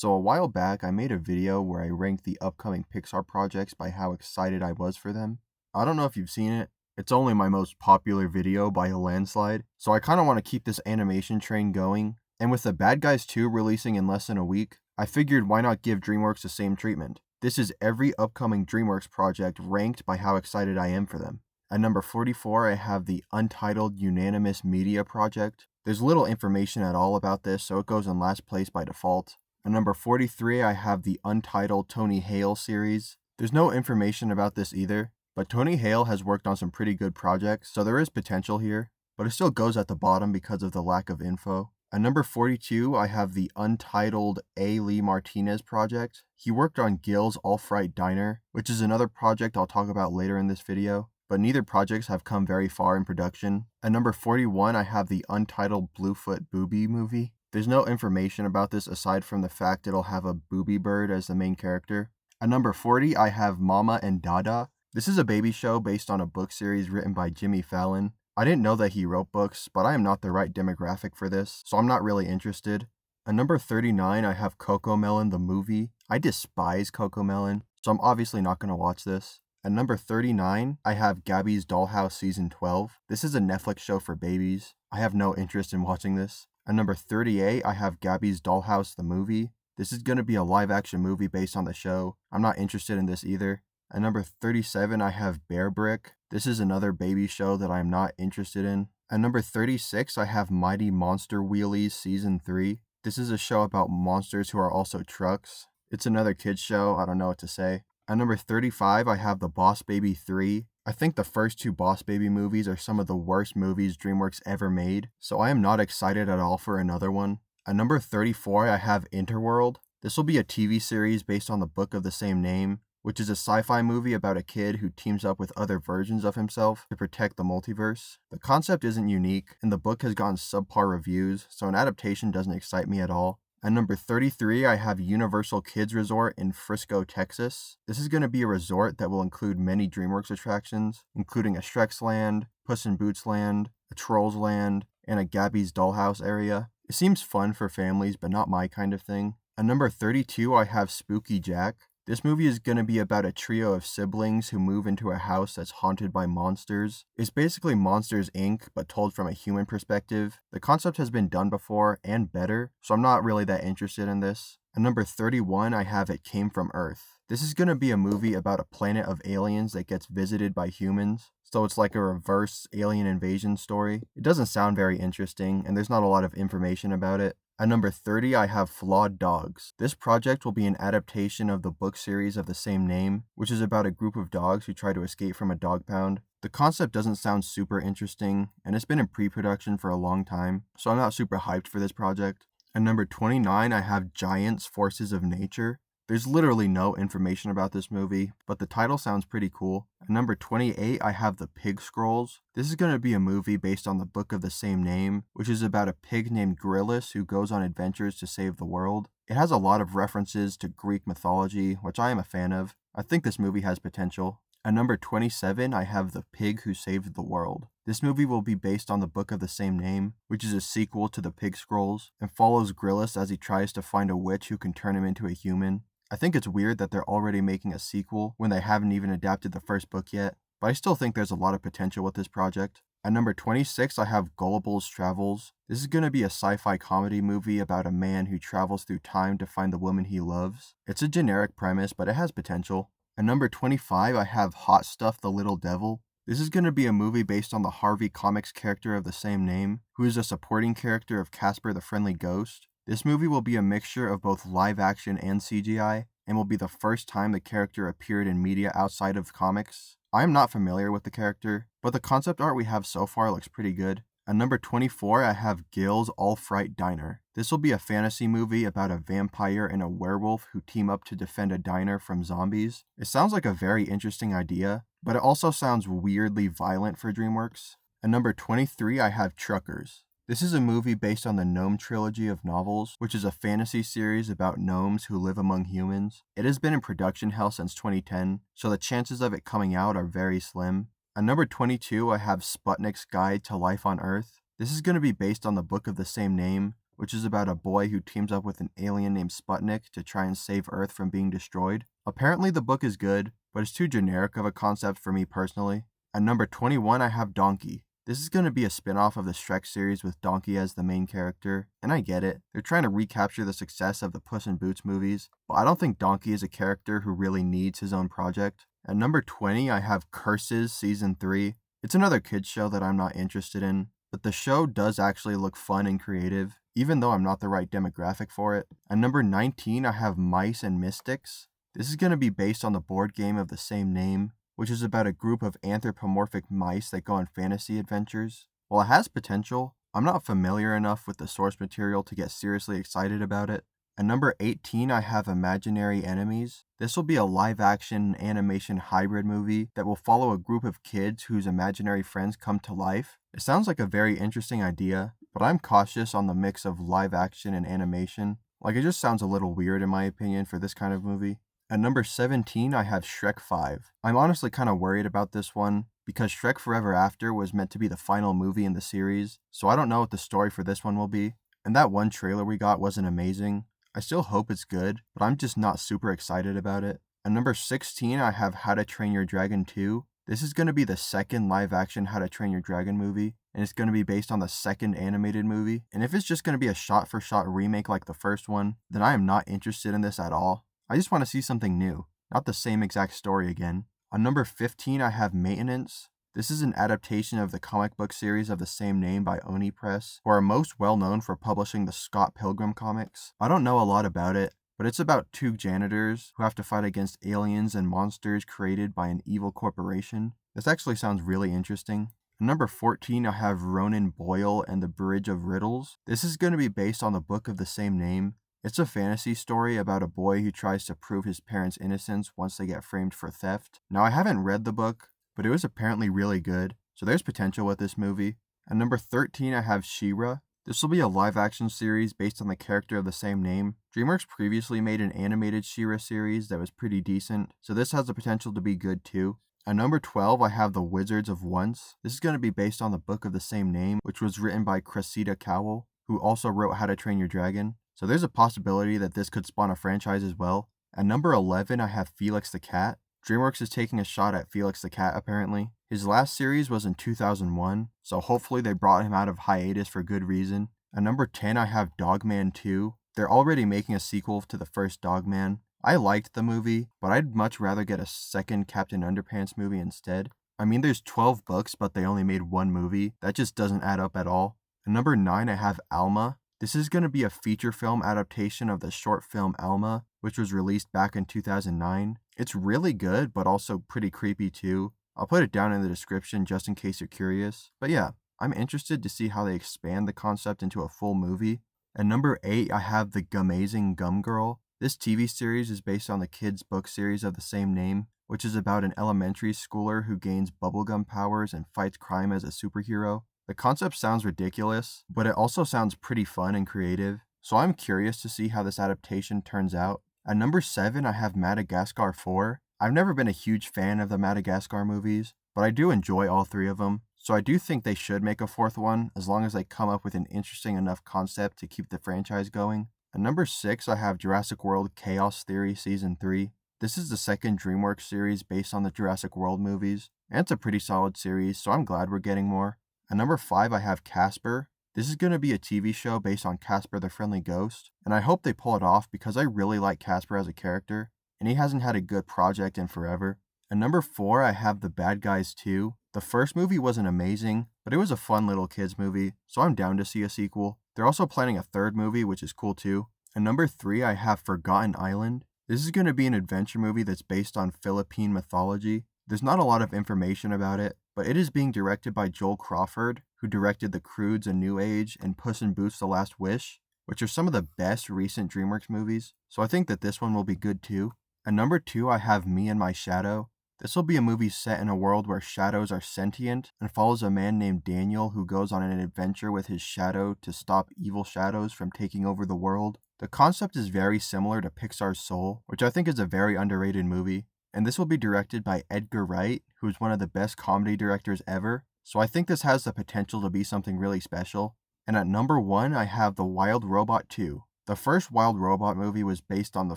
So a while back, I made a video where I ranked the upcoming Pixar projects by how excited I was for them. I don't know if you've seen it. It's only my most popular video by a landslide, so I kind of want to keep this animation train going. And with The Bad Guys 2 releasing in less than a week, I figured why not give DreamWorks the same treatment. This is every upcoming DreamWorks project ranked by how excited I am for them. At number 44, I have the Untitled Unanimous Media project. There's little information at all about this, so it goes in last place by default. At number 43, I have the Untitled Tony Hale series. There's no information about this either, but Tony Hale has worked on some pretty good projects, so there is potential here, but it still goes at the bottom because of the lack of info. At number 42, I have the Untitled A. Lee Martinez project. He worked on Gil's Fright Diner, which is another project I'll talk about later in this video, but neither projects have come very far in production. At number 41, I have the Untitled Bluefoot Booby movie. There's no information about this aside from the fact it'll have a booby bird as the main character. At number 40, I have Mama and Dada. This is a baby show based on a book series written by Jimmy Fallon. I didn't know that he wrote books, but I am not the right demographic for this, so I'm not really interested. At number 39, I have Cocomelon the movie. I despise Cocomelon, so I'm obviously not going to watch this. At number 39, I have Gabby's Dollhouse Season 12. This is a Netflix show for babies. I have no interest in watching this. At number 38, I have Gabby's Dollhouse the movie. This is going to be a live-action movie based on the show. I'm not interested in this either. At number 37, I have rbrick. This is another baby show that I'm not interested in. At number 36, I have Mighty Monsterwheelies Season 3. This is a show about monsters who are also trucks. It's another kids show, I don't know what to say. At number 35, I have The Boss Baby 3. I think the first two Boss Baby movies are some of the worst movies DreamWorks ever made, so I am not excited at all for another one. At number 34, I have Interworld. This will be a TV series based on the book of the same name, which is a sci-fi movie about a kid who teams up with other versions of himself to protect the multiverse. The concept isn't unique, and the book has gotten subpar reviews, so an adaptation doesn't excite me at all. At number 33, I have Universal Kids Resort in Frisco, Texas. This is going to be a resort that will include many DreamWorks attractions, including a Shrek's Land, Puss in Boots Land, a Trolls Land, and a Gabby's Dollhouse area. It seems fun for families, but not my kind of thing. At number 32, I have Spooky Jack. This movie is going to be about a trio of siblings who move into a house that's haunted by monsters. It's basically Monsters, Inc., but told from a human perspective. The concept has been done before, and better, so I'm not really that interested in this. At number 31, I have It Came From Earth. This is going to be a movie about a planet of aliens that gets visited by humans, so it's like a reverse alien invasion story. It doesn't sound very interesting, and there's not a lot of information about it. At number 30, I have Flawed Dogs. This project will be an adaptation of the book series of the same name, which is about a group of dogs who try to escape from a dog pound. The concept doesn't sound super interesting, and it's been in pre-production for a long time, so I'm not super hyped for this project. At number 29, I have Giants Forces of Nature. There's literally no information about this movie, but the title sounds pretty cool. At number 28, I have The Pig Scrolls. This is going to be a movie based on the book of the same name, which is about a pig named Gryllus who goes on adventures to save the world. It has a lot of references to Greek mythology, which I am a fan of. I think this movie has potential. At number 27, I have The Pig Who Saved the World. This movie will be based on the book of the same name, which is a sequel to The Pig Scrolls, and follows Gryllus as he tries to find a witch who can turn him into a human. I think it's weird that they're already making a sequel when they haven't even adapted the first book yet, but I still think there's a lot of potential with this project. At number 26, I have Gullible's Travels. This is going to be a sci-fi comedy movie about a man who travels through time to find the woman he loves. It's a generic premise, but it has potential. At number 25, I have Hot Stuff the Little Devil. This is going to be a movie based on the Harvey Comics character of the same name, who is a supporting character of Casper the Friendly Ghost. This movie will be a mixture of both live action and CGI, and will be the first time the character appeared in media outside of comics. I am not familiar with the character, but the concept art we have so far looks pretty good. At number 24, I have Gil's Fright Diner. This will be a fantasy movie about a vampire and a werewolf who team up to defend a diner from zombies. It sounds like a very interesting idea, but it also sounds weirdly violent for DreamWorks. At number 23, I have Truckers. This is a movie based on the Gnome trilogy of novels, which is a fantasy series about gnomes who live among humans. It has been in production hell since 2010, so the chances of it coming out are very slim. At number 22, I have Sputnik's Guide to Life on Earth. This is going to be based on the book of the same name, which is about a boy who teams up with an alien named Sputnik to try and save Earth from being destroyed. Apparently the book is good, but it's too generic of a concept for me personally. At number 21, I have Donkey. This is going to be a spin-off of the Shrek series with Donkey as the main character, and I get it. They're trying to recapture the success of the Puss in Boots movies, but I don't think Donkey is a character who really needs his own project. At number 20, I have Curses Season 3. It's another kids show that I'm not interested in, but the show does actually look fun and creative, even though I'm not the right demographic for it. At number 19, I have Mice and Mystics. This is going to be based on the board game of the same name, which is about a group of anthropomorphic mice that go on fantasy adventures. While it has potential, I'm not familiar enough with the source material to get seriously excited about it. At number 18, I have Imaginary Enemies. This will be a live-action animation hybrid movie that will follow a group of kids whose imaginary friends come to life. It sounds like a very interesting idea, but I'm cautious on the mix of live-action and animation. It just sounds a little weird in my opinion for this kind of movie. At number 17, I have Shrek 5. I'm honestly kind of worried about this one, because Shrek Forever After was meant to be the final movie in the series, so I don't know what the story for this one will be. And that one trailer we got wasn't amazing. I still hope it's good, but I'm just not super excited about it. At number 16, I have How to Train Your Dragon 2. This is going to be the second live-action How to Train Your Dragon movie, and it's going to be based on the second animated movie. And if it's just going to be a shot-for-shot remake like the first one, then I am not interested in this at all. I just want to see something new, not the same exact story again. On number 15, I have Maintenance. This is an adaptation of the comic book series of the same name by Oni Press, who are most well known for publishing the Scott Pilgrim comics. I don't know a lot about it, but it's about two janitors who have to fight against aliens and monsters created by an evil corporation. This actually sounds really interesting. At number 14, I have Ronan Boyle and the Bridge of Riddles. This is going to be based on the book of the same name. It's a fantasy story about a boy who tries to prove his parents' innocence once they get framed for theft. Now, I haven't read the book, but it was apparently really good, so there's potential with this movie. At number 13, I have She-Ra. This will be a live-action series based on the character of the same name. DreamWorks previously made an animated She-Ra series that was pretty decent, so this has the potential to be good too. At number 12, I have The Wizards of Once. This is going to be based on the book of the same name, which was written by Cressida Cowell, who also wrote How to Train Your Dragon. So there's a possibility that this could spawn a franchise as well. At number 11, I have Felix the Cat. DreamWorks is taking a shot at Felix the Cat apparently. His last series was in 2001, so hopefully they brought him out of hiatus for good reason. At number 10, I have Dogman 2. They're already making a sequel to the first Dogman. I liked the movie, but I'd much rather get a second Captain Underpants movie instead. I mean, there's 12 books, but they only made one movie. That just doesn't add up at all. At number 9, I have Alma. This is going to be a feature film adaptation of the short film Alma, which was released back in 2009. It's really good, but also pretty creepy too. I'll put it down in the description just in case you're curious. But yeah, I'm interested to see how they expand the concept into a full movie. At number 8, I have the Gumazing Gum Girl. This TV series is based on the kids' book series of the same name, which is about an elementary schooler who gains bubblegum powers and fights crime as a superhero. The concept sounds ridiculous, but it also sounds pretty fun and creative, so I'm curious to see how this adaptation turns out. At number 7, I have Madagascar 4. I've never been a huge fan of the Madagascar movies, but I do enjoy all three of them, so I do think they should make a fourth one, as long as they come up with an interesting enough concept to keep the franchise going. At number 6, I have Jurassic World Chaos Theory Season 3. This is the second DreamWorks series based on the Jurassic World movies, and it's a pretty solid series, so I'm glad we're getting more. At number 5, I have Casper. This is going to be a TV show based on Casper the Friendly Ghost, and I hope they pull it off because I really like Casper as a character, and he hasn't had a good project in forever. At number 4, I have The Bad Guys 2. The first movie wasn't amazing, but it was a fun little kids movie, so I'm down to see a sequel. They're also planning a third movie, which is cool too. At number 3, I have Forgotten Island. This is going to be an adventure movie that's based on Philippine mythology. There's not a lot of information about it, but it is being directed by Joel Crawford, who directed The Croods: A New Age and Puss in Boots: The Last Wish, which are some of the best recent DreamWorks movies, so I think that this one will be good too. At number 2, I have Me and My Shadow. This will be a movie set in a world where shadows are sentient and follows a man named Daniel who goes on an adventure with his shadow to stop evil shadows from taking over the world. The concept is very similar to Pixar's Soul, which I think is a very underrated movie. And this will be directed by Edgar Wright, who's one of the best comedy directors ever, so I think this has the potential to be something really special. And at number 1, I have The Wild Robot 2. The first Wild Robot movie was based on the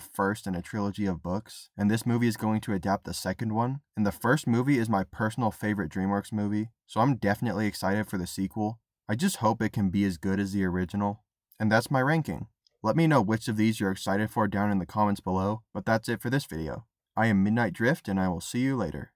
first in a trilogy of books, and this movie is going to adapt the second one. And the first movie is my personal favorite DreamWorks movie, so I'm definitely excited for the sequel. I just hope it can be as good as the original. And that's my ranking. Let me know which of these you're excited for down in the comments below, but that's it for this video. I am Midnight Drift, and I will see you later.